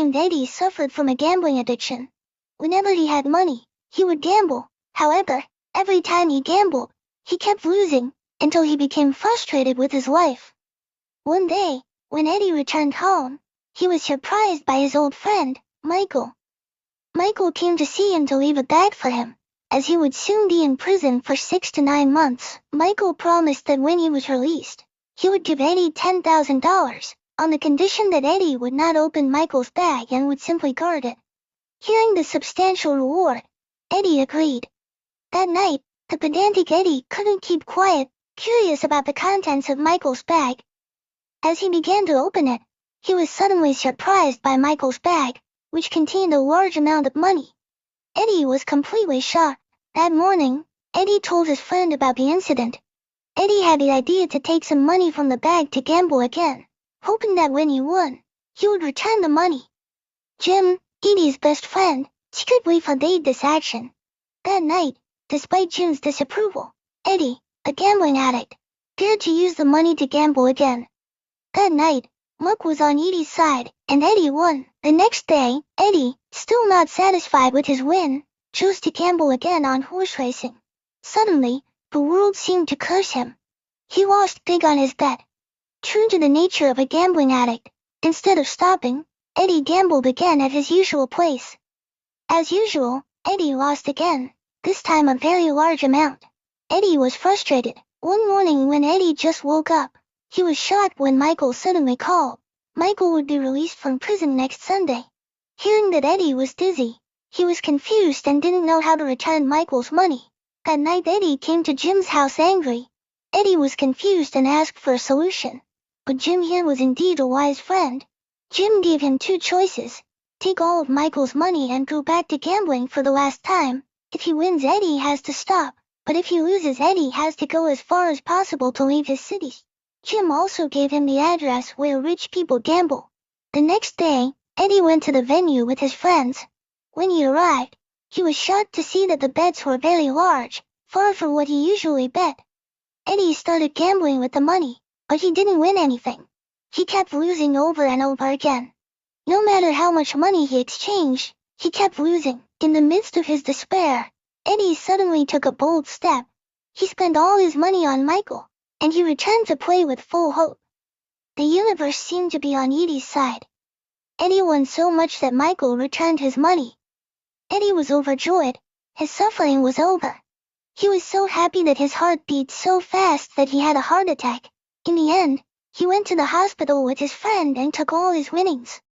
named Eddie suffered from a gambling addiction. Whenever he had money, he would gamble. However, every time he gambled, he kept losing, until he became frustrated with his life. One day, when Eddie returned home, he was surprised by his old friend, Michael. Michael came to see him to leave a bag for him, as he would soon be in prison for 6 to 9 months. Michael promised that when he was released, he would give Eddie $10,000, on the condition that Eddie would not open Michael's bag and would simply guard it. Hearing the substantial reward, Eddie agreed. That night, the pedantic Eddie couldn't keep quiet, curious about the contents of Michael's bag. As he began to open it, he was suddenly surprised by Michael's bag, which contained a large amount of money. Eddie was completely shocked. That morning, Eddie told his friend about the incident. Eddie had the idea to take some money from the bag to gamble again, hoping that when he won, he would return the money. Jim, Eddie's best friend, secretly forbade this action. That night, despite Jim's disapproval, Eddie, a gambling addict, dared to use the money to gamble again. That night, luck was on Eddie's side, and Eddie won. The next day, Eddie, still not satisfied with his win, chose to gamble again on horse racing. Suddenly, the world seemed to curse him. He lost big on his bet. True to the nature of a gambling addict, instead of stopping, Eddie gambled again at his usual place. As usual, Eddie lost again, this time a very large amount. Eddie was frustrated. One morning when Eddie just woke up, he was shocked when Michael suddenly called. Michael would be released from prison next Sunday. Hearing that Eddie was dizzy, he was confused and didn't know how to return Michael's money. That night Eddie came to Jim's house angry. Eddie was confused and asked for a solution. But Jim here was indeed a wise friend. Jim gave him 2 choices. Take all of Michael's money and go back to gambling for the last time. If he wins, Eddie has to stop. But if he loses, Eddie has to go as far as possible to leave his city. Jim also gave him the address where rich people gamble. The next day, Eddie went to the venue with his friends. When he arrived, he was shocked to see that the bets were very large, far from what he usually bet. Eddie started gambling with the money, but he didn't win anything. He kept losing over and over again. No matter how much money he exchanged, he kept losing. In the midst of his despair, Eddie suddenly took a bold step. He spent all his money on Michael, and he returned to play with full hope. The universe seemed to be on Eddie's side. Eddie won so much that Michael returned his money. Eddie was overjoyed. His suffering was over. He was so happy that his heart beat so fast that he had a heart attack. In the end, he went to the hospital with his friend and took all his winnings.